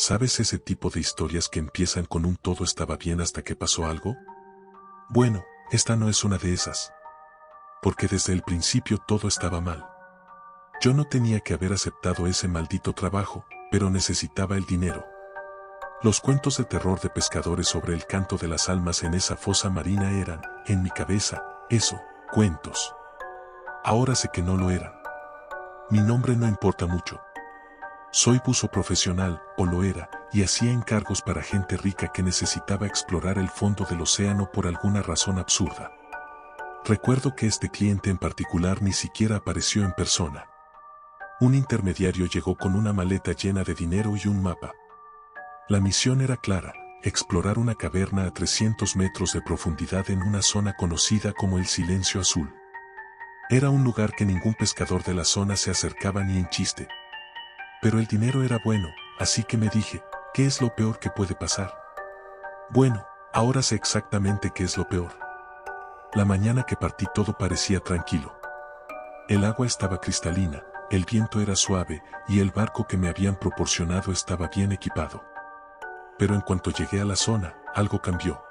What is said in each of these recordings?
¿Sabes ese tipo de historias que empiezan con un todo estaba bien hasta que pasó algo? Bueno, esta no es una de esas. Porque desde el principio todo estaba mal. Yo no tenía que haber aceptado ese maldito trabajo, pero necesitaba el dinero. Los cuentos de terror de pescadores sobre el canto de las almas en esa fosa marina eran, en mi cabeza, eso, cuentos. Ahora sé que no lo eran. Mi nombre no importa mucho. Soy buzo profesional, o lo era, y hacía encargos para gente rica que necesitaba explorar el fondo del océano por alguna razón absurda. Recuerdo que este cliente en particular ni siquiera apareció en persona. Un intermediario llegó con una maleta llena de dinero y un mapa. La misión era clara, explorar una caverna a 300 metros de profundidad en una zona conocida como el Silencio Azul. Era un lugar que ningún pescador de la zona se acercaba ni en chiste. Pero el dinero era bueno, así que me dije, ¿qué es lo peor que puede pasar? Bueno, ahora sé exactamente qué es lo peor. La mañana que partí todo parecía tranquilo. El agua estaba cristalina, el viento era suave y el barco que me habían proporcionado estaba bien equipado. Pero en cuanto llegué a la zona, algo cambió.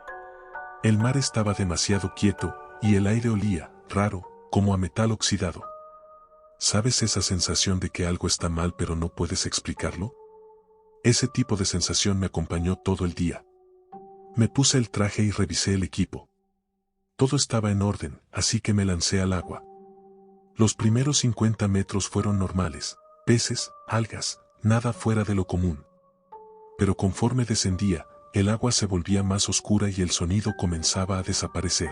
El mar estaba demasiado quieto y el aire olía, raro, como a metal oxidado. ¿Sabes esa sensación de que algo está mal pero no puedes explicarlo? Ese tipo de sensación me acompañó todo el día. Me puse el traje y revisé el equipo. Todo estaba en orden, así que me lancé al agua. Los primeros 50 metros fueron normales, peces, algas, nada fuera de lo común. Pero conforme descendía, el agua se volvía más oscura y el sonido comenzaba a desaparecer.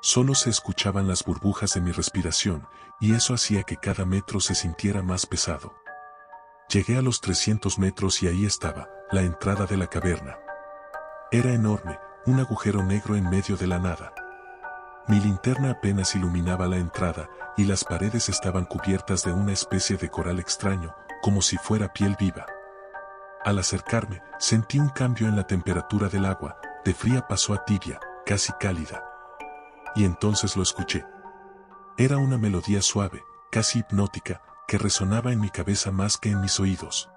Solo se escuchaban las burbujas de mi respiración, y eso hacía que cada metro se sintiera más pesado. Llegué a los 300 metros y ahí estaba, la entrada de la caverna. Era enorme, un agujero negro en medio de la nada. Mi linterna apenas iluminaba la entrada, y las paredes estaban cubiertas de una especie de coral extraño, como si fuera piel viva. Al acercarme, sentí un cambio en la temperatura del agua, de fría pasó a tibia, casi cálida. Y entonces lo escuché. Era una melodía suave, casi hipnótica, que resonaba en mi cabeza más que en mis oídos.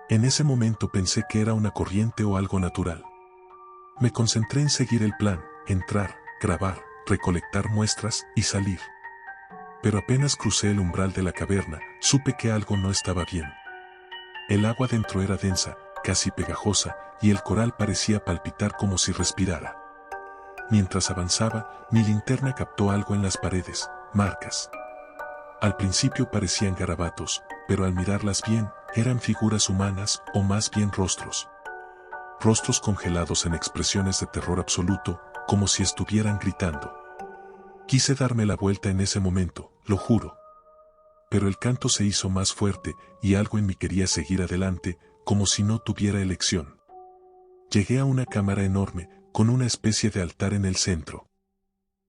En ese momento pensé que era una corriente o algo natural. Me concentré en seguir el plan, entrar, grabar, recolectar muestras y salir. Pero apenas crucé el umbral de la caverna, supe que algo no estaba bien. El agua dentro era densa, casi pegajosa, y el coral parecía palpitar como si respirara. Mientras avanzaba, mi linterna captó algo en las paredes, marcas. Al principio parecían garabatos, pero al mirarlas bien, eran figuras humanas o más bien rostros. Rostros congelados en expresiones de terror absoluto, como si estuvieran gritando. Quise darme la vuelta en ese momento, lo juro. Pero el canto se hizo más fuerte y algo en mí quería seguir adelante, como si no tuviera elección. Llegué a una cámara enorme, con una especie de altar en el centro.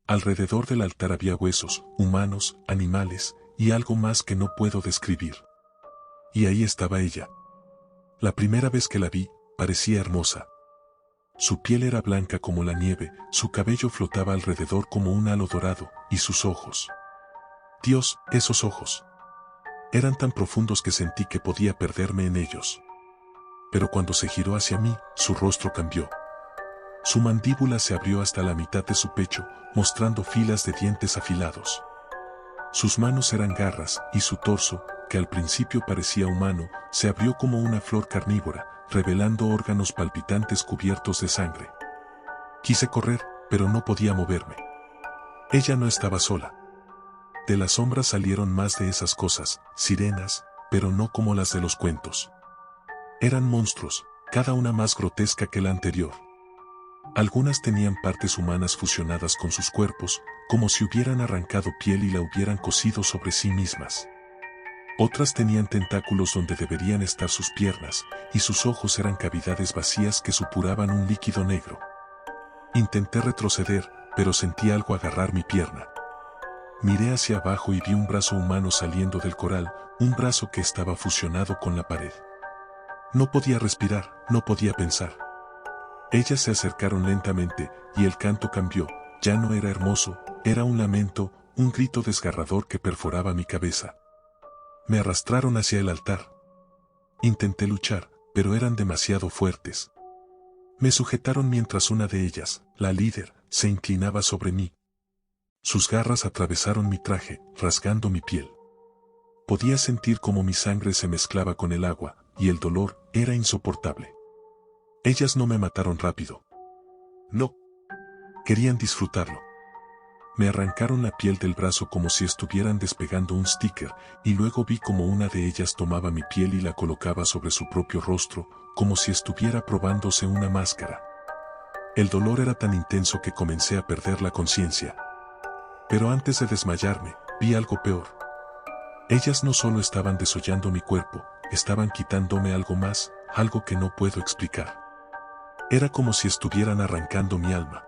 Alrededor del altar había huesos, humanos, animales, y algo más que no puedo describir. Y ahí estaba ella. La primera vez que la vi, parecía hermosa. Su piel era blanca como la nieve, su cabello flotaba alrededor como un halo dorado, y sus ojos. Dios, esos ojos. Eran tan profundos que sentí que podía perderme en ellos. Pero cuando se giró hacia mí, su rostro cambió. Su mandíbula se abrió hasta la mitad de su pecho, mostrando filas de dientes afilados. Sus manos eran garras, y su torso, que al principio parecía humano, se abrió como una flor carnívora, revelando órganos palpitantes cubiertos de sangre. Quise correr, pero no podía moverme. Ella no estaba sola. De las sombras salieron más de esas cosas, sirenas, pero no como las de los cuentos. Eran monstruos, cada una más grotesca que la anterior. Algunas tenían partes humanas fusionadas con sus cuerpos, como si hubieran arrancado piel y la hubieran cosido sobre sí mismas. Otras tenían tentáculos donde deberían estar sus piernas, y sus ojos eran cavidades vacías que supuraban un líquido negro. Intenté retroceder, pero sentí algo agarrar mi pierna. Miré hacia abajo y vi un brazo humano saliendo del coral, un brazo que estaba fusionado con la pared. No podía respirar, no podía pensar. Ellas se acercaron lentamente, y el canto cambió, ya no era hermoso, era un lamento, un grito desgarrador que perforaba mi cabeza. Me arrastraron hacia el altar. Intenté luchar, pero eran demasiado fuertes. Me sujetaron mientras una de ellas, la líder, se inclinaba sobre mí. Sus garras atravesaron mi traje, rasgando mi piel. Podía sentir cómo mi sangre se mezclaba con el agua, y el dolor era insoportable. Ellas no me mataron rápido. No. Querían disfrutarlo. Me arrancaron la piel del brazo como si estuvieran despegando un sticker, y luego vi como una de ellas tomaba mi piel y la colocaba sobre su propio rostro, como si estuviera probándose una máscara. El dolor era tan intenso que comencé a perder la conciencia. Pero antes de desmayarme, vi algo peor. Ellas no solo estaban desollando mi cuerpo, estaban quitándome algo más, algo que no puedo explicar. Era como si estuvieran arrancando mi alma.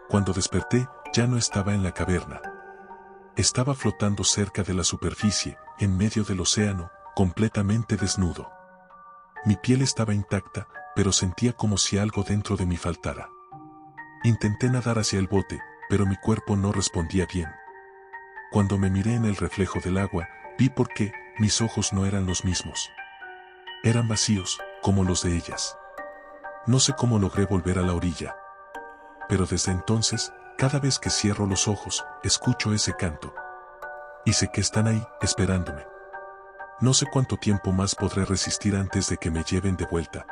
Cuando desperté, ya no estaba en la caverna. Estaba flotando cerca de la superficie, en medio del océano, completamente desnudo. Mi piel estaba intacta, pero sentía como si algo dentro de mí faltara. Intenté nadar hacia el bote, pero mi cuerpo no respondía bien. Cuando me miré en el reflejo del agua, vi por qué mis ojos no eran los mismos. Eran vacíos, como los de ellas. No sé cómo logré volver a la orilla. Pero desde entonces, cada vez que cierro los ojos, escucho ese canto. Y sé que están ahí, esperándome. No sé cuánto tiempo más podré resistir antes de que me lleven de vuelta.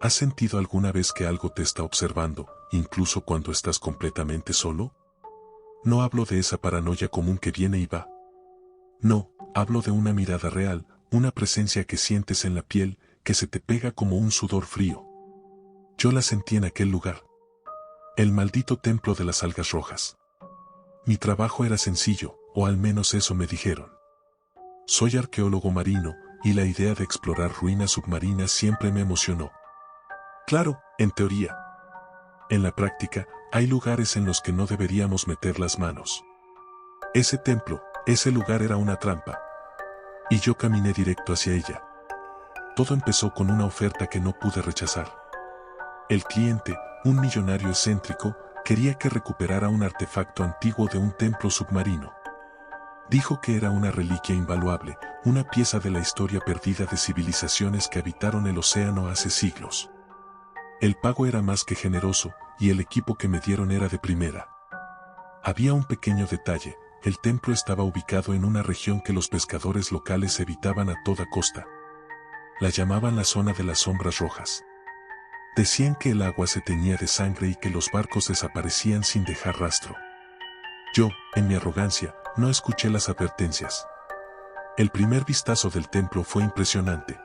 ¿Has sentido alguna vez que algo te está observando, incluso cuando estás completamente solo? No hablo de esa paranoia común que viene y va. No, hablo de una mirada real, una presencia que sientes en la piel, que se te pega como un sudor frío. Yo la sentí en aquel lugar. El maldito templo de las algas rojas. Mi trabajo era sencillo, o al menos eso me dijeron. Soy arqueólogo marino, y la idea de explorar ruinas submarinas siempre me emocionó. Claro, en teoría. En la práctica, hay lugares en los que no deberíamos meter las manos. Ese templo, ese lugar era una trampa. Y yo caminé directo hacia ella. Todo empezó con una oferta que no pude rechazar. El cliente, un millonario excéntrico, quería que recuperara un artefacto antiguo de un templo submarino. Dijo que era una reliquia invaluable, una pieza de la historia perdida de civilizaciones que habitaron el océano hace siglos. El pago era más que generoso, y el equipo que me dieron era de primera. Había un pequeño detalle: el templo estaba ubicado en una región que los pescadores locales evitaban a toda costa. La llamaban la zona de las sombras rojas. Decían que el agua se teñía de sangre y que los barcos desaparecían sin dejar rastro. Yo, en mi arrogancia, no escuché las advertencias. El primer vistazo del templo fue impresionante.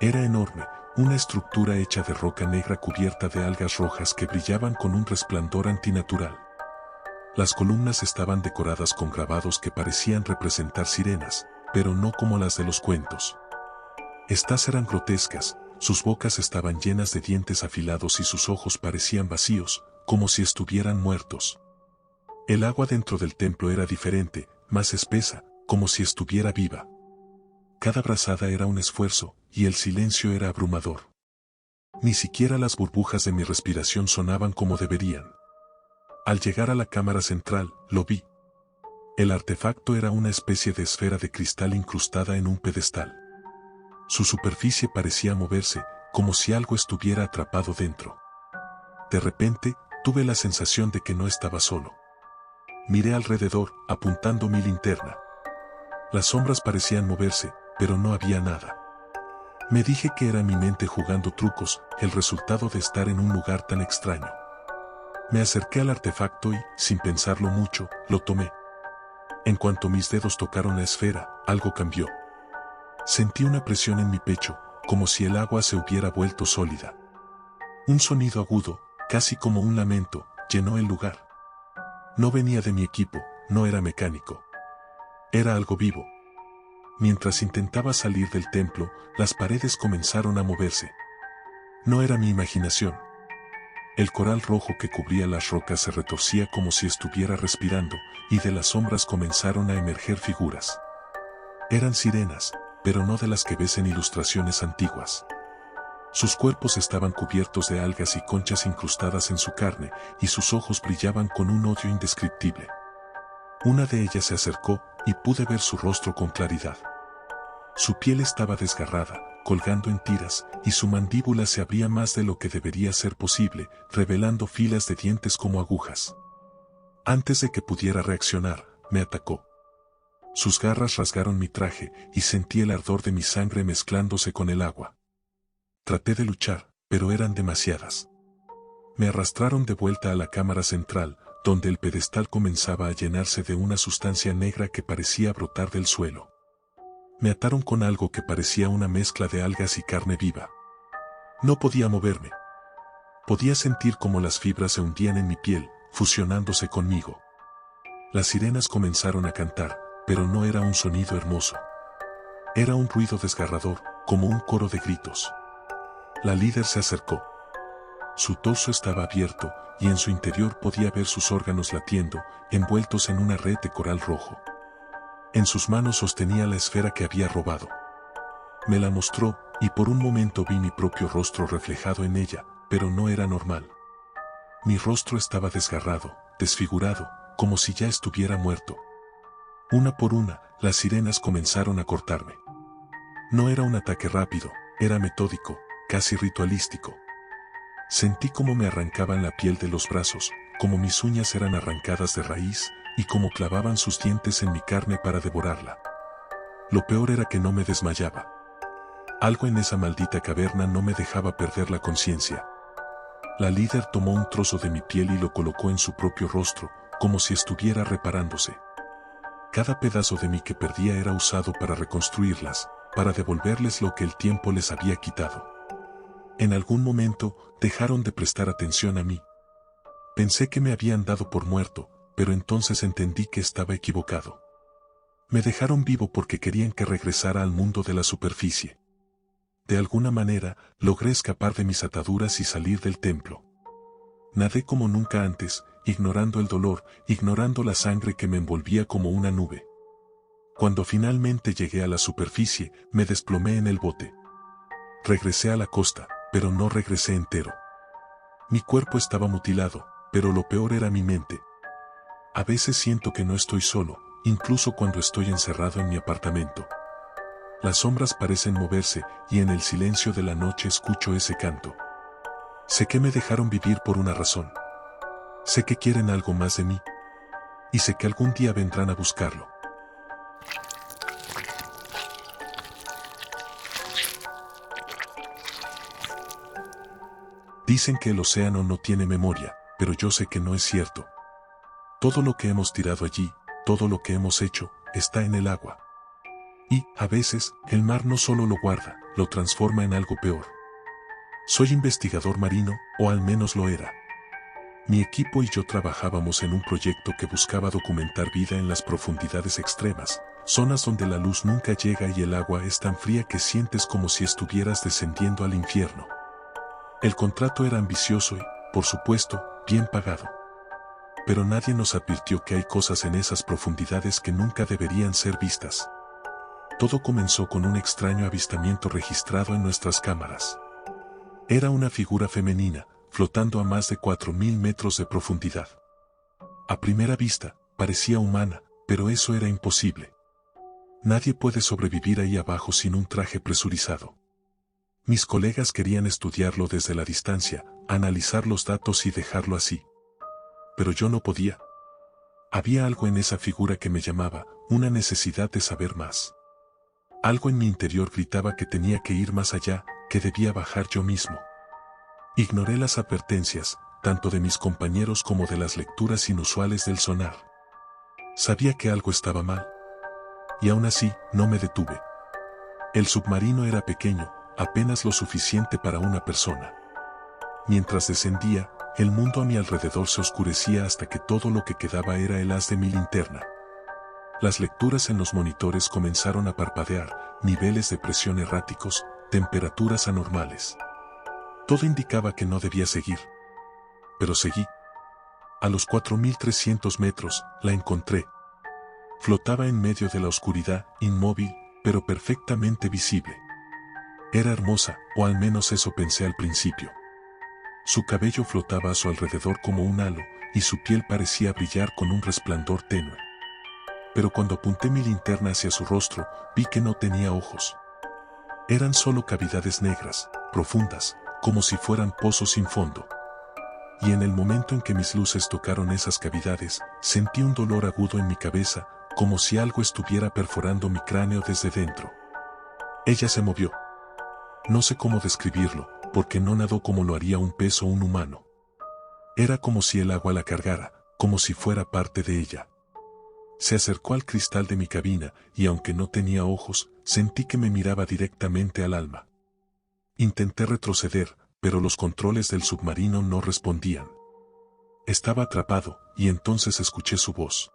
Era enorme, una estructura hecha de roca negra cubierta de algas rojas que brillaban con un resplandor antinatural. Las columnas estaban decoradas con grabados que parecían representar sirenas, pero no como las de los cuentos. Estas eran grotescas, sus bocas estaban llenas de dientes afilados y sus ojos parecían vacíos, como si estuvieran muertos. El agua dentro del templo era diferente, más espesa, como si estuviera viva. Cada brazada era un esfuerzo, y el silencio era abrumador. Ni siquiera las burbujas de mi respiración sonaban como deberían. Al llegar a la cámara central, lo vi. El artefacto era una especie de esfera de cristal incrustada en un pedestal. Su superficie parecía moverse, como si algo estuviera atrapado dentro. De repente, tuve la sensación de que no estaba solo. Miré alrededor, apuntando mi linterna. Las sombras parecían moverse, pero no había nada. Me dije que era mi mente jugando trucos, el resultado de estar en un lugar tan extraño. Me acerqué al artefacto y, sin pensarlo mucho, lo tomé. En cuanto mis dedos tocaron la esfera, algo cambió. Sentí una presión en mi pecho, como si el agua se hubiera vuelto sólida. Un sonido agudo, casi como un lamento, llenó el lugar. No venía de mi equipo, no era mecánico. Era algo vivo. Mientras intentaba salir del templo, las paredes comenzaron a moverse. No era mi imaginación. El coral rojo que cubría las rocas se retorcía como si estuviera respirando, y de las sombras comenzaron a emerger figuras. Eran sirenas, pero no de las que ves en ilustraciones antiguas. Sus cuerpos estaban cubiertos de algas y conchas incrustadas en su carne, y sus ojos brillaban con un odio indescriptible. Una de ellas se acercó y pude ver su rostro con claridad. Su piel estaba desgarrada, colgando en tiras, y su mandíbula se abría más de lo que debería ser posible, revelando filas de dientes como agujas. Antes de que pudiera reaccionar, me atacó. Sus garras rasgaron mi traje y sentí el ardor de mi sangre mezclándose con el agua. Traté de luchar, pero eran demasiadas. Me arrastraron de vuelta a la cámara central, donde el pedestal comenzaba a llenarse de una sustancia negra que parecía brotar del suelo. Me ataron con algo que parecía una mezcla de algas y carne viva. No podía moverme. Podía sentir cómo las fibras se hundían en mi piel, fusionándose conmigo. Las sirenas comenzaron a cantar, pero no era un sonido hermoso. Era un ruido desgarrador, como un coro de gritos. La líder se acercó. Su torso estaba abierto, y en su interior podía ver sus órganos latiendo, envueltos en una red de coral rojo. En sus manos sostenía la esfera que había robado. Me la mostró, y por un momento vi mi propio rostro reflejado en ella, pero no era normal. Mi rostro estaba desgarrado, desfigurado, como si ya estuviera muerto. Una por una, las sirenas comenzaron a cortarme. No era un ataque rápido, era metódico, casi ritualístico. Sentí cómo me arrancaban la piel de los brazos, como mis uñas eran arrancadas de raíz, y cómo clavaban sus dientes en mi carne para devorarla. Lo peor era que no me desmayaba. Algo en esa maldita caverna no me dejaba perder la conciencia. La líder tomó un trozo de mi piel y lo colocó en su propio rostro, como si estuviera reparándose. Cada pedazo de mí que perdía era usado para reconstruirlas, para devolverles lo que el tiempo les había quitado. En algún momento, dejaron de prestar atención a mí. Pensé que me habían dado por muerto, pero entonces entendí que estaba equivocado. Me dejaron vivo porque querían que regresara al mundo de la superficie. De alguna manera, logré escapar de mis ataduras y salir del templo. Nadé como nunca antes, ignorando el dolor, ignorando la sangre que me envolvía como una nube. Cuando finalmente llegué a la superficie, me desplomé en el bote. Regresé a la costa, pero no regresé entero. Mi cuerpo estaba mutilado, pero lo peor era mi mente. A veces siento que no estoy solo, incluso cuando estoy encerrado en mi apartamento. Las sombras parecen moverse, y en el silencio de la noche escucho ese canto. Sé que me dejaron vivir por una razón. Sé que quieren algo más de mí. Y sé que algún día vendrán a buscarlo. Dicen que el océano no tiene memoria, pero yo sé que no es cierto. Todo lo que hemos tirado allí, todo lo que hemos hecho, está en el agua. Y, a veces, el mar no solo lo guarda, lo transforma en algo peor. Soy investigador marino, o al menos lo era. Mi equipo y yo trabajábamos en un proyecto que buscaba documentar vida en las profundidades extremas, zonas donde la luz nunca llega y el agua es tan fría que sientes como si estuvieras descendiendo al infierno. El contrato era ambicioso y, por supuesto, bien pagado. Pero nadie nos advirtió que hay cosas en esas profundidades que nunca deberían ser vistas. Todo comenzó con un extraño avistamiento registrado en nuestras cámaras. Era una figura femenina, flotando a más de 4000 metros de profundidad. A primera vista, parecía humana, pero eso era imposible. Nadie puede sobrevivir ahí abajo sin un traje presurizado. Mis colegas querían estudiarlo desde la distancia, analizar los datos y dejarlo así. Pero yo no podía. Había algo en esa figura que me llamaba, una necesidad de saber más. Algo en mi interior gritaba que tenía que ir más allá, que debía bajar yo mismo. Ignoré las advertencias, tanto de mis compañeros como de las lecturas inusuales del sonar. Sabía que algo estaba mal. Y aún así, no me detuve. El submarino era pequeño, apenas lo suficiente para una persona. Mientras descendía, el mundo a mi alrededor se oscurecía hasta que todo lo que quedaba era el haz de mi linterna. Las lecturas en los monitores comenzaron a parpadear, niveles de presión erráticos, temperaturas anormales. Todo indicaba que no debía seguir. Pero seguí. A los 4300 metros, la encontré. Flotaba en medio de la oscuridad, inmóvil, pero perfectamente visible. Era hermosa, o al menos eso pensé al principio. Su cabello flotaba a su alrededor como un halo, y su piel parecía brillar con un resplandor tenue. pero cuando apunté mi linterna hacia su rostro, vi que no tenía ojos. Eran solo cavidades negras, profundas, como si fueran pozos sin fondo. Y en el momento en que mis luces tocaron esas cavidades, sentí un dolor agudo en mi cabeza, como si algo estuviera perforando mi cráneo desde dentro. Ella se movió. No sé cómo describirlo, porque no nadó como lo haría un pez o un humano. Era como si el agua la cargara, como si fuera parte de ella. Se acercó al cristal de mi cabina, y aunque no tenía ojos, sentí que me miraba directamente al alma. Intenté retroceder, pero los controles del submarino no respondían. Estaba atrapado, y entonces escuché su voz.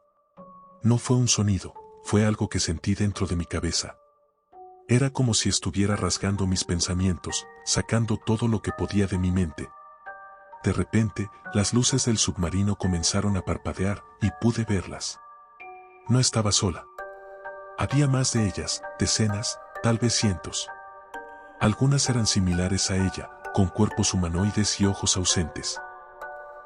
No fue un sonido, fue algo que sentí dentro de mi cabeza. Era como si estuviera rasgando mis pensamientos, sacando todo lo que podía de mi mente. De repente, las luces del submarino comenzaron a parpadear, y pude verlas. No estaba sola. Había más de ellas, decenas, tal vez cientos. Algunas eran similares a ella, con cuerpos humanoides y ojos ausentes.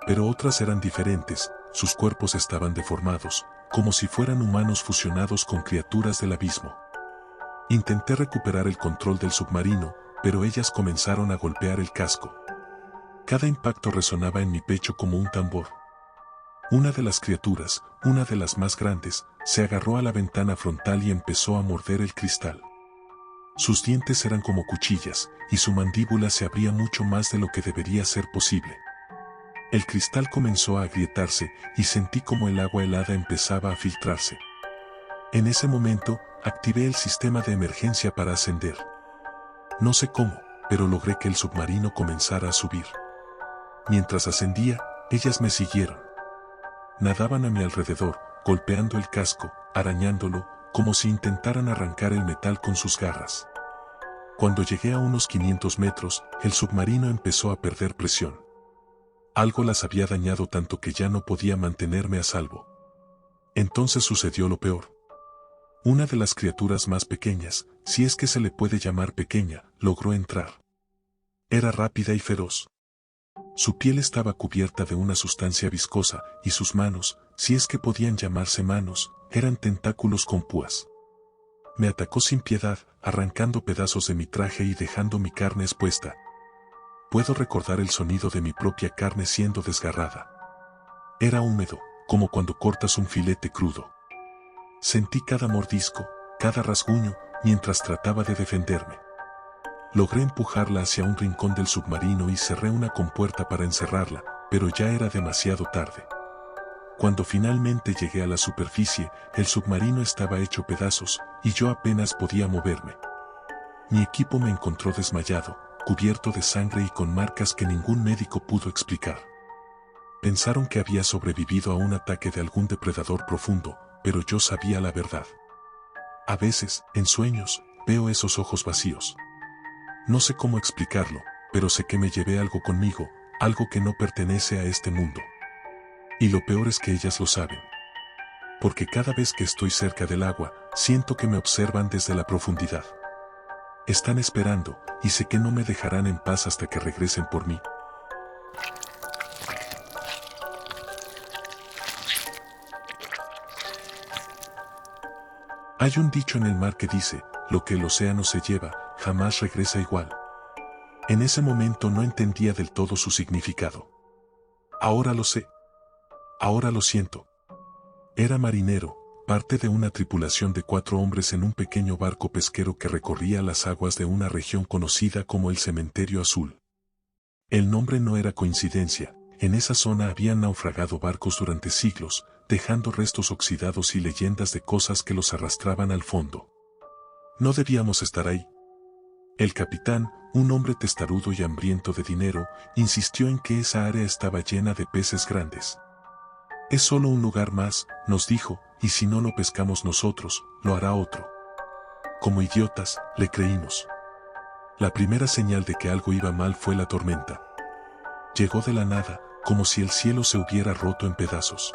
Pero otras eran diferentes, sus cuerpos estaban deformados, como si fueran humanos fusionados con criaturas del abismo. Intenté recuperar el control del submarino, pero ellas comenzaron a golpear el casco. Cada impacto resonaba en mi pecho como un tambor. Una de las criaturas, una de las más grandes, se agarró a la ventana frontal y empezó a morder el cristal. Sus dientes eran como cuchillas, y su mandíbula se abría mucho más de lo que debería ser posible. El cristal comenzó a agrietarse, y sentí como el agua helada empezaba a filtrarse. En ese momento, activé el sistema de emergencia para ascender. No sé cómo, pero logré que el submarino comenzara a subir. Mientras ascendía, ellas me siguieron. Nadaban a mi alrededor, golpeando el casco, arañándolo, como si intentaran arrancar el metal con sus garras. Cuando llegué a unos 500 metros, el submarino empezó a perder presión. Algo las había dañado tanto que ya no podía mantenerme a salvo. Entonces sucedió lo peor. Una de las criaturas más pequeñas, si es que se le puede llamar pequeña, logró entrar. Era rápida y feroz. Su piel estaba cubierta de una sustancia viscosa, y sus manos, si es que podían llamarse manos, eran tentáculos con púas. Me atacó sin piedad, arrancando pedazos de mi traje y dejando mi carne expuesta. Puedo recordar el sonido de mi propia carne siendo desgarrada. Era húmedo, como cuando cortas un filete crudo. Sentí cada mordisco, cada rasguño, mientras trataba de defenderme. Logré empujarla hacia un rincón del submarino y cerré una compuerta para encerrarla, pero ya era demasiado tarde. Cuando finalmente llegué a la superficie, el submarino estaba hecho pedazos, y yo apenas podía moverme. Mi equipo me encontró desmayado, cubierto de sangre y con marcas que ningún médico pudo explicar. Pensaron que había sobrevivido a un ataque de algún depredador profundo, pero yo sabía la verdad. A veces, en sueños, veo esos ojos vacíos. No sé cómo explicarlo, pero sé que me llevé algo conmigo, algo que no pertenece a este mundo. Y lo peor es que ellas lo saben. Porque cada vez que estoy cerca del agua, siento que me observan desde la profundidad. Están esperando, y sé que no me dejarán en paz hasta que regresen por mí. Hay un dicho en el mar que dice, lo que el océano se lleva, jamás regresa igual. En ese momento no entendía del todo su significado. Ahora lo sé. Ahora lo siento. Era marinero, parte de una tripulación de 4 hombres en un pequeño barco pesquero que recorría las aguas de una región conocida como el Cementerio Azul. El nombre no era coincidencia, en esa zona habían naufragado barcos durante siglos, dejando restos oxidados y leyendas de cosas que los arrastraban al fondo. No debíamos estar ahí. El capitán, un hombre testarudo y hambriento de dinero, insistió en que esa área estaba llena de peces grandes. Es solo un lugar más, nos dijo, y si no lo pescamos nosotros, lo hará otro. Como idiotas, le creímos. La primera señal de que algo iba mal fue la tormenta. Llegó de la nada, como si el cielo se hubiera roto en pedazos.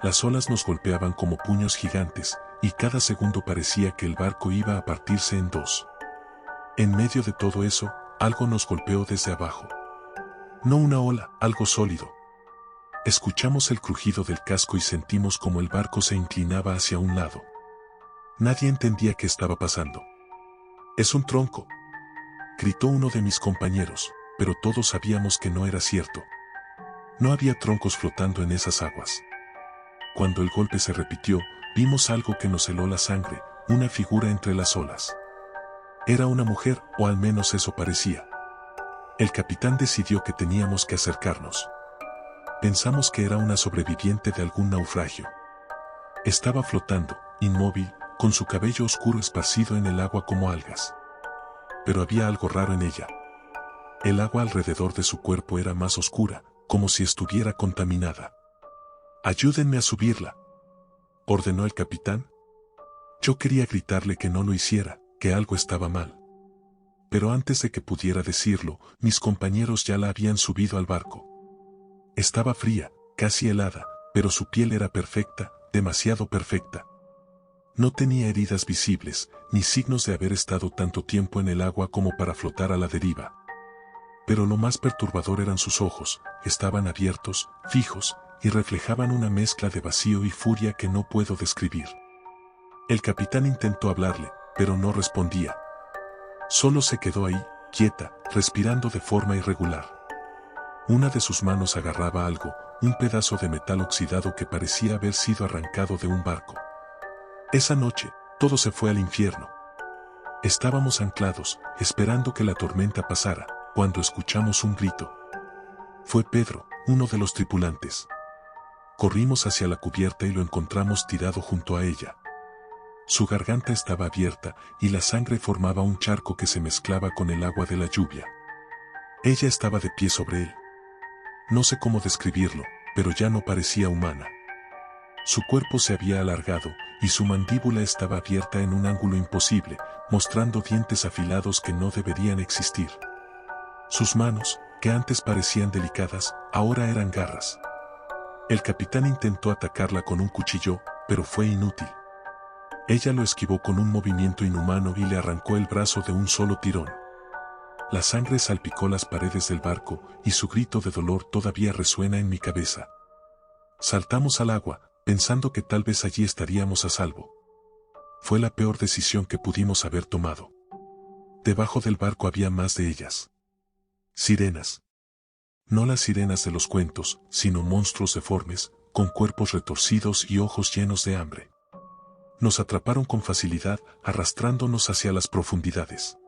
Las olas nos golpeaban como puños gigantes, y cada segundo parecía que el barco iba a partirse en dos. En medio de todo eso, algo nos golpeó desde abajo. No una ola, algo sólido. Escuchamos el crujido del casco y sentimos como el barco se inclinaba hacia un lado. Nadie entendía qué estaba pasando. «Es un tronco», gritó uno de mis compañeros, pero todos sabíamos que no era cierto. No había troncos flotando en esas aguas. Cuando el golpe se repitió, vimos algo que nos heló la sangre, una figura entre las olas. Era una mujer, o al menos eso parecía. El capitán decidió que teníamos que acercarnos. Pensamos que era una sobreviviente de algún naufragio. Estaba flotando, inmóvil, con su cabello oscuro esparcido en el agua como algas. Pero había algo raro en ella. El agua alrededor de su cuerpo era más oscura, como si estuviera contaminada. «Ayúdenme a subirla», ordenó el capitán. Yo quería gritarle que no lo hiciera, que algo estaba mal. Pero antes de que pudiera decirlo, mis compañeros ya la habían subido al barco. Estaba fría, casi helada, pero su piel era perfecta, demasiado perfecta. No tenía heridas visibles, ni signos de haber estado tanto tiempo en el agua como para flotar a la deriva. Pero lo más perturbador eran sus ojos, estaban abiertos, fijos, y reflejaban una mezcla de vacío y furia que no puedo describir. El capitán intentó hablarle, pero no respondía. Solo se quedó ahí, quieta, respirando de forma irregular. Una de sus manos agarraba algo, un pedazo de metal oxidado que parecía haber sido arrancado de un barco. Esa noche, todo se fue al infierno. Estábamos anclados, esperando que la tormenta pasara, cuando escuchamos un grito. Fue Pedro, uno de los tripulantes. Corrimos hacia la cubierta y lo encontramos tirado junto a ella. Su garganta estaba abierta y la sangre formaba un charco que se mezclaba con el agua de la lluvia. Ella estaba de pie sobre él. No sé cómo describirlo, pero ya no parecía humana. Su cuerpo se había alargado y su mandíbula estaba abierta en un ángulo imposible, mostrando dientes afilados que no deberían existir. Sus manos, que antes parecían delicadas, ahora eran garras. El capitán intentó atacarla con un cuchillo, pero fue inútil. Ella lo esquivó con un movimiento inhumano y le arrancó el brazo de un solo tirón. La sangre salpicó las paredes del barco y su grito de dolor todavía resuena en mi cabeza. Saltamos al agua, pensando que tal vez allí estaríamos a salvo. Fue la peor decisión que pudimos haber tomado. Debajo del barco había más de ellas. Sirenas. No las sirenas de los cuentos, sino monstruos deformes, con cuerpos retorcidos y ojos llenos de hambre. Nos atraparon con facilidad, arrastrándonos hacia las profundidades.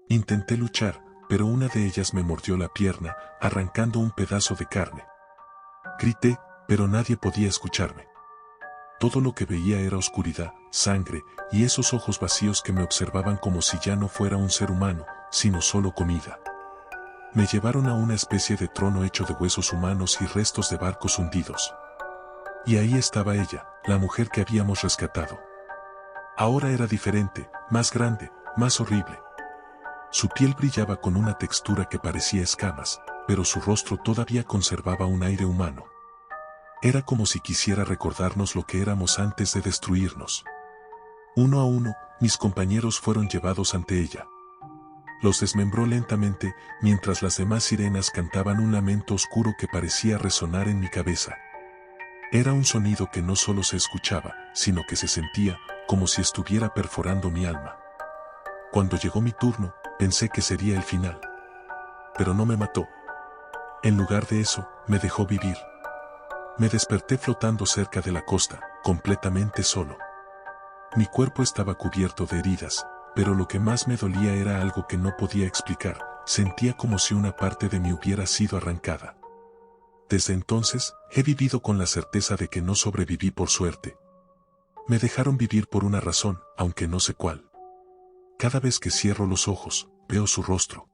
Intenté luchar, pero una de ellas me mordió la pierna, arrancando un pedazo de carne. Grité, pero nadie podía escucharme. Todo lo que veía era oscuridad, sangre, y esos ojos vacíos que me observaban como si ya no fuera un ser humano, sino solo comida. Me llevaron a una especie de trono hecho de huesos humanos y restos de barcos hundidos. Y ahí estaba ella, la mujer que habíamos rescatado. Ahora era diferente, más grande, más horrible. Su piel brillaba con una textura que parecía escamas, pero su rostro todavía conservaba un aire humano. Era como si quisiera recordarnos lo que éramos antes de destruirnos. Uno a uno, mis compañeros fueron llevados ante ella. Los desmembró lentamente, mientras las demás sirenas cantaban un lamento oscuro que parecía resonar en mi cabeza. Era un sonido que no solo se escuchaba, sino que se sentía, como si estuviera perforando mi alma. Cuando llegó mi turno, pensé que sería el final. Pero no me mató. En lugar de eso, me dejó vivir. Me desperté flotando cerca de la costa, completamente solo. Mi cuerpo estaba cubierto de heridas, pero lo que más me dolía era algo que no podía explicar. Sentía como si una parte de mí hubiera sido arrancada. Desde entonces, he vivido con la certeza de que no sobreviví por suerte. Me dejaron vivir por una razón, aunque no sé cuál. Cada vez que cierro los ojos, veo su rostro.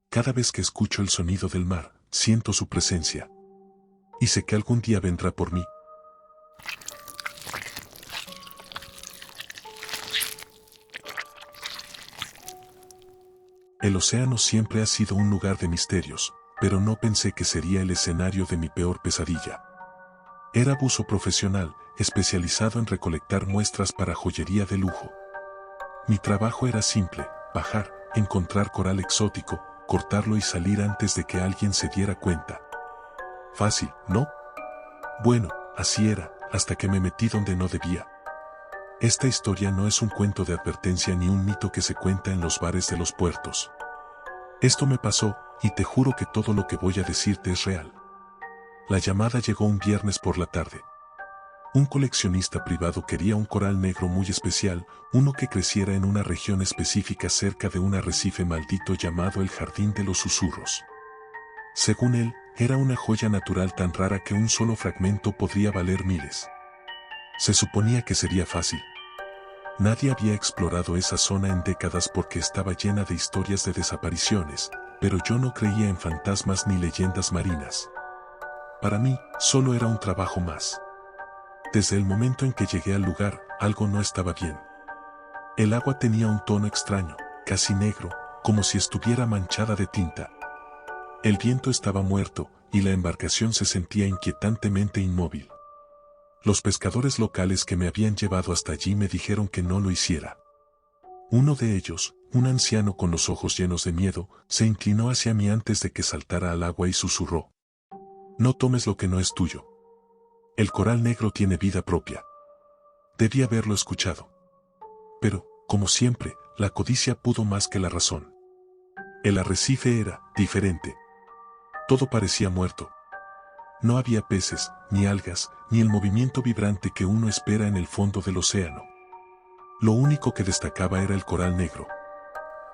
Cada vez que escucho el sonido del mar, siento su presencia. Y sé que algún día vendrá por mí. El océano siempre ha sido un lugar de misterios, pero no pensé que sería el escenario de mi peor pesadilla. Era buzo profesional, especializado en recolectar muestras para joyería de lujo. Mi trabajo era simple: bajar, encontrar coral exótico, cortarlo y salir antes de que alguien se diera cuenta. Fácil, ¿no? Bueno, así era, hasta que me metí donde no debía. Esta historia no es un cuento de advertencia ni un mito que se cuenta en los bares de los puertos. Esto me pasó, y te juro que todo lo que voy a decirte es real. La llamada llegó un viernes por la tarde. Un coleccionista privado quería un coral negro muy especial, uno que creciera en una región específica cerca de un arrecife maldito llamado el Jardín de los Susurros. Según él, era una joya natural tan rara que un solo fragmento podría valer miles. Se suponía que sería fácil. Nadie había explorado esa zona en décadas porque estaba llena de historias de desapariciones, pero yo no creía en fantasmas ni leyendas marinas. Para mí, solo era un trabajo más. Desde el momento en que llegué al lugar, algo no estaba bien. El agua tenía un tono extraño, casi negro, como si estuviera manchada de tinta. El viento estaba muerto, y la embarcación se sentía inquietantemente inmóvil. Los pescadores locales que me habían llevado hasta allí me dijeron que no lo hiciera. Uno de ellos, un anciano con los ojos llenos de miedo, se inclinó hacia mí antes de que saltara al agua y susurró: «No tomes lo que no es tuyo. El coral negro tiene vida propia». Debí haberlo escuchado. Pero, como siempre, la codicia pudo más que la razón. El arrecife era diferente. Todo parecía muerto. No había peces, ni algas, ni el movimiento vibrante que uno espera en el fondo del océano. Lo único que destacaba era el coral negro.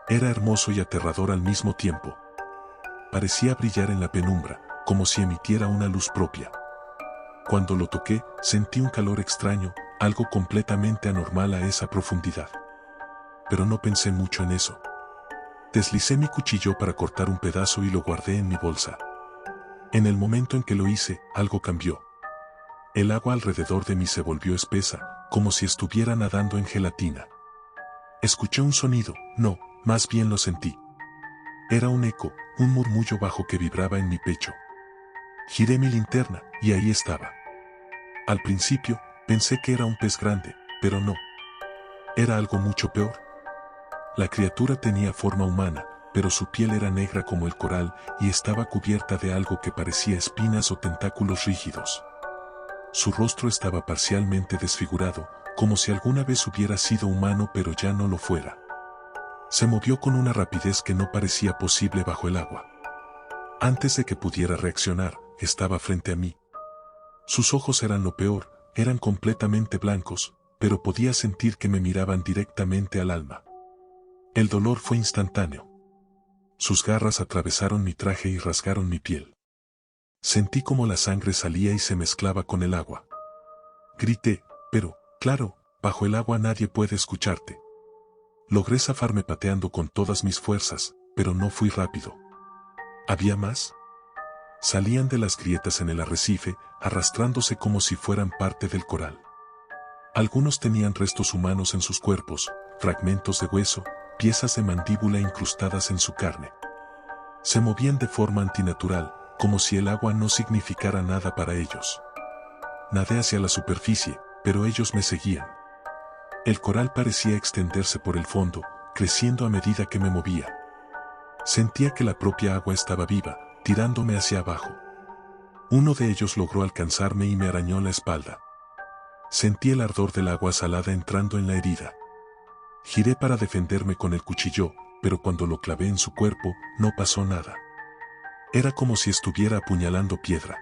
Era hermoso y aterrador al mismo tiempo. Parecía brillar en la penumbra, como si emitiera una luz propia. Cuando lo toqué, sentí un calor extraño, algo completamente anormal a esa profundidad. Pero no pensé mucho en eso. Deslicé mi cuchillo para cortar un pedazo y lo guardé en mi bolsa. En el momento en que lo hice, algo cambió. El agua alrededor de mí se volvió espesa, como si estuviera nadando en gelatina. Escuché un sonido, no, más bien lo sentí. Era un eco, un murmullo bajo que vibraba en mi pecho. Giré mi linterna, y ahí estaba. Al principio, pensé que era un pez grande, pero no. Era algo mucho peor. La criatura tenía forma humana, pero su piel era negra como el coral y estaba cubierta de algo que parecía espinas o tentáculos rígidos. Su rostro estaba parcialmente desfigurado, como si alguna vez hubiera sido humano pero ya no lo fuera. Se movió con una rapidez que no parecía posible bajo el agua. Antes de que pudiera reaccionar, estaba frente a mí. Sus ojos eran lo peor, eran completamente blancos, pero podía sentir que me miraban directamente al alma. El dolor fue instantáneo. Sus garras atravesaron mi traje y rasgaron mi piel. Sentí como la sangre salía y se mezclaba con el agua. Grité, pero, claro, bajo el agua nadie puede escucharte. Logré zafarme pateando con todas mis fuerzas, pero no fui rápido. ¿Había más? Salían de las grietas en el arrecife, arrastrándose como si fueran parte del coral. Algunos tenían restos humanos en sus cuerpos, fragmentos de hueso, piezas de mandíbula incrustadas en su carne. Se movían de forma antinatural, como si el agua no significara nada para ellos. Nadé hacia la superficie, pero ellos me seguían. El coral parecía extenderse por el fondo, creciendo a medida que me movía. Sentía que la propia agua estaba viva, tirándome hacia abajo. Uno de ellos logró alcanzarme y me arañó la espalda. Sentí el ardor del agua salada entrando en la herida. Giré para defenderme con el cuchillo, pero cuando lo clavé en su cuerpo, no pasó nada. Era como si estuviera apuñalando piedra.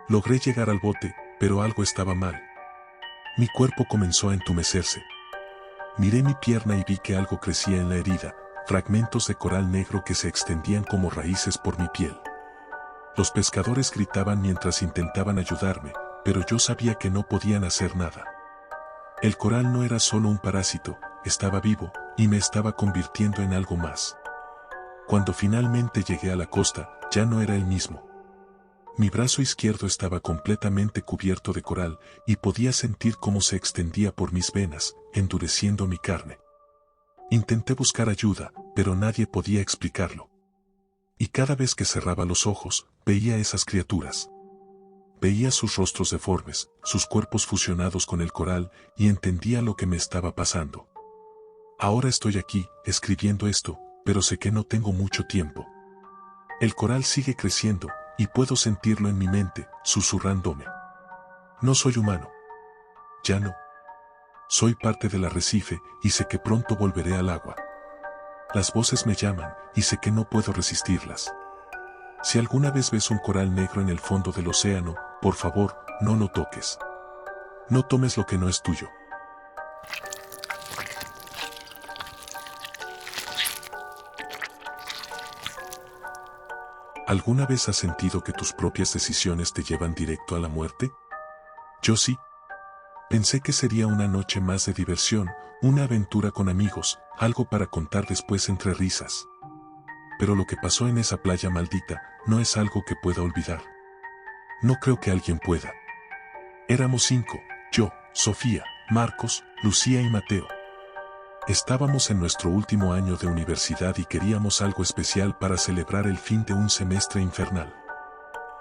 Logré llegar al bote, pero algo estaba mal. Mi cuerpo comenzó a entumecerse. Miré mi pierna y vi que algo crecía en la herida, fragmentos de coral negro que se extendían como raíces por mi piel. Los pescadores gritaban mientras intentaban ayudarme, pero yo sabía que no podían hacer nada. El coral no era solo un parásito, estaba vivo, y me estaba convirtiendo en algo más. Cuando finalmente llegué a la costa, ya no era el mismo. Mi brazo izquierdo estaba completamente cubierto de coral, y podía sentir cómo se extendía por mis venas, endureciendo mi carne. Intenté buscar ayuda, pero nadie podía explicarlo. Y cada vez que cerraba los ojos, veía esas criaturas. Veía sus rostros deformes, sus cuerpos fusionados con el coral, y entendía lo que me estaba pasando. Ahora estoy aquí, escribiendo esto, pero sé que no tengo mucho tiempo. El coral sigue creciendo, y puedo sentirlo en mi mente, susurrándome. No soy humano. Ya no. Soy parte del arrecife y sé que pronto volveré al agua. Las voces me llaman y sé que no puedo resistirlas. Si alguna vez ves un coral negro en el fondo del océano, por favor, no lo toques. No tomes lo que no es tuyo. ¿Alguna vez has sentido que tus propias decisiones te llevan directo a la muerte? Yo sí. Pensé que sería una noche más de diversión, una aventura con amigos, algo para contar después entre risas. Pero lo que pasó en esa playa maldita no es algo que pueda olvidar. No creo que alguien pueda. Éramos 5, yo, Sofía, Marcos, Lucía y Mateo. Estábamos en nuestro último año de universidad y queríamos algo especial para celebrar el fin de un semestre infernal.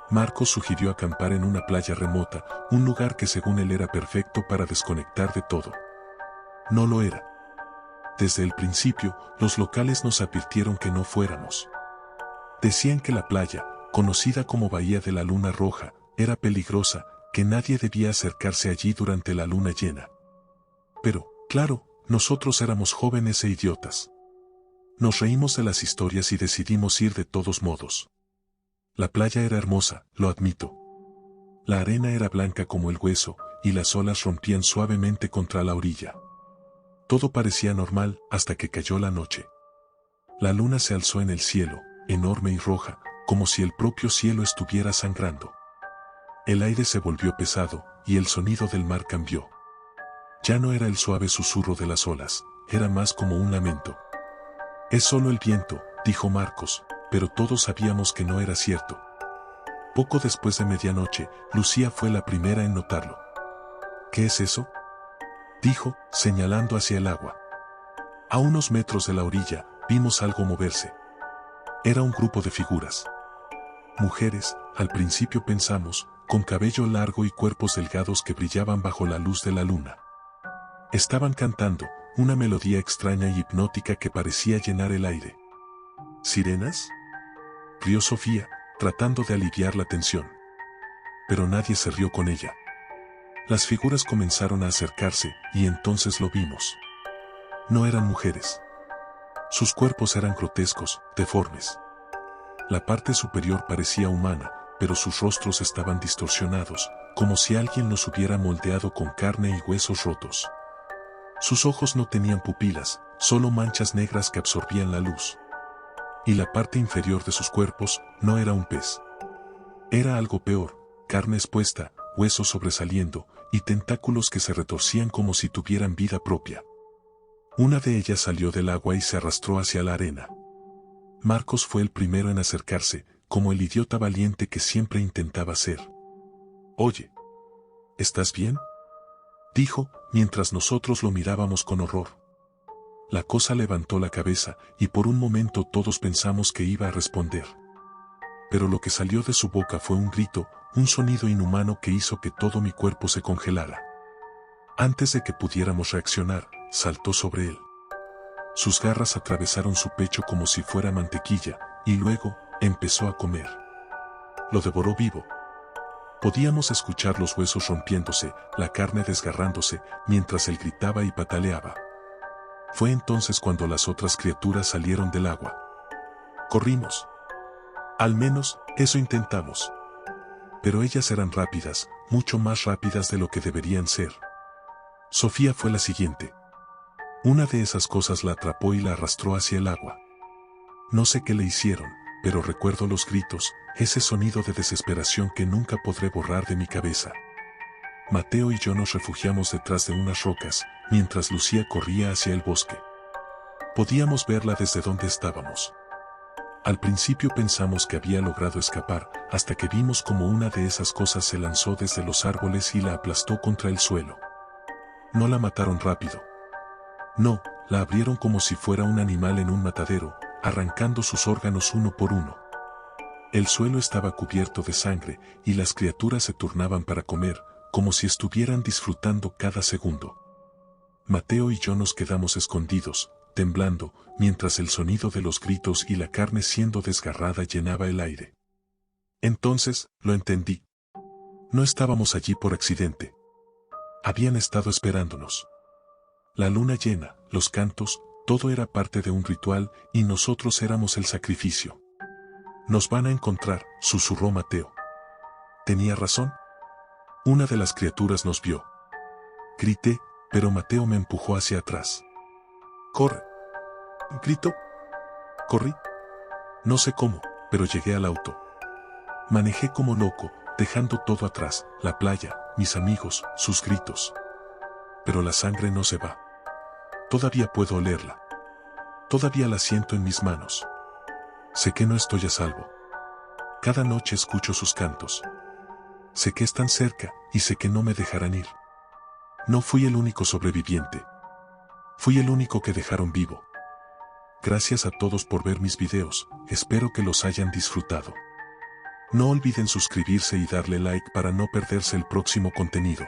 Marcos sugirió acampar en una playa remota, un lugar que según él era perfecto para desconectar de todo. No lo era. Desde el principio, los locales nos advirtieron que no fuéramos. Decían que la playa, conocida como Bahía de la Luna Roja, era peligrosa, que nadie debía acercarse allí durante la luna llena. Pero, claro, nosotros éramos jóvenes e idiotas. Nos reímos de las historias y decidimos ir de todos modos. La playa era hermosa, lo admito. La arena era blanca como el hueso, y las olas rompían suavemente contra la orilla. Todo parecía normal hasta que cayó la noche. La luna se alzó en el cielo, enorme y roja, como si el propio cielo estuviera sangrando. El aire se volvió pesado, y el sonido del mar cambió. Ya no era el suave susurro de las olas, era más como un lamento. Es solo el viento, dijo Marcos, pero todos sabíamos que no era cierto. Poco después de medianoche, Lucía fue la primera en notarlo. ¿Qué es eso?, dijo, señalando hacia el agua. A unos metros de la orilla, vimos algo moverse. Era un grupo de figuras. Mujeres, al principio pensamos, con cabello largo y cuerpos delgados que brillaban bajo la luz de la luna. Estaban cantando, una melodía extraña y hipnótica que parecía llenar el aire. ¿Sirenas?, rió Sofía, tratando de aliviar la tensión. Pero nadie se rió con ella. Las figuras comenzaron a acercarse, y entonces lo vimos. No eran mujeres. Sus cuerpos eran grotescos, deformes. La parte superior parecía humana, pero sus rostros estaban distorsionados, como si alguien los hubiera moldeado con carne y huesos rotos. Sus ojos no tenían pupilas, solo manchas negras que absorbían la luz. Y la parte inferior de sus cuerpos no era un pez. Era algo peor, carne expuesta, huesos sobresaliendo, y tentáculos que se retorcían como si tuvieran vida propia. Una de ellas salió del agua y se arrastró hacia la arena. Marcos fue el primero en acercarse, como el idiota valiente que siempre intentaba ser. «Oye, ¿estás bien?», dijo, mientras nosotros lo mirábamos con horror. La cosa levantó la cabeza, y por un momento todos pensamos que iba a responder. Pero lo que salió de su boca fue un grito, un sonido inhumano que hizo que todo mi cuerpo se congelara. Antes de que pudiéramos reaccionar, saltó sobre él. Sus garras atravesaron su pecho como si fuera mantequilla, y luego, empezó a comer. Lo devoró vivo. Podíamos escuchar los huesos rompiéndose, la carne desgarrándose, mientras él gritaba y pataleaba. Fue entonces cuando las otras criaturas salieron del agua. Corrimos. Al menos, eso intentamos. Pero ellas eran rápidas, mucho más rápidas de lo que deberían ser. Sofía fue la siguiente. Una de esas cosas la atrapó y la arrastró hacia el agua. No sé qué le hicieron, pero recuerdo los gritos, ese sonido de desesperación que nunca podré borrar de mi cabeza. Mateo y yo nos refugiamos detrás de unas rocas, mientras Lucía corría hacia el bosque. Podíamos verla desde donde estábamos. Al principio pensamos que había logrado escapar, hasta que vimos como una de esas cosas se lanzó desde los árboles y la aplastó contra el suelo. No la mataron rápido. No, la abrieron como si fuera un animal en un matadero, arrancando sus órganos uno por uno. El suelo estaba cubierto de sangre, y las criaturas se turnaban para comer, como si estuvieran disfrutando cada segundo. Mateo y yo nos quedamos escondidos, temblando, mientras el sonido de los gritos y la carne siendo desgarrada llenaba el aire. Entonces, lo entendí. No estábamos allí por accidente. Habían estado esperándonos. La luna llena, los cantos, todo era parte de un ritual y nosotros éramos el sacrificio. Nos van a encontrar, susurró Mateo. Tenía razón. Una de las criaturas nos vio. Grité, pero Mateo me empujó hacia atrás. ¡Corre! Gritó. Corrí. No sé cómo, pero llegué al auto. Manejé como loco, dejando todo atrás, la playa, mis amigos, sus gritos. Pero la sangre no se va. Todavía puedo olerla. Todavía la siento en mis manos. Sé que no estoy a salvo. Cada noche escucho sus cantos. Sé que están cerca y sé que no me dejarán ir. No fui el único sobreviviente. Fui el único que dejaron vivo. Gracias a todos por ver mis videos, espero que los hayan disfrutado. No olviden suscribirse y darle like para no perderse el próximo contenido.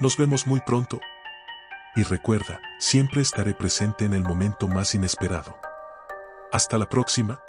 Nos vemos muy pronto. Y recuerda, siempre estaré presente en el momento más inesperado. Hasta la próxima.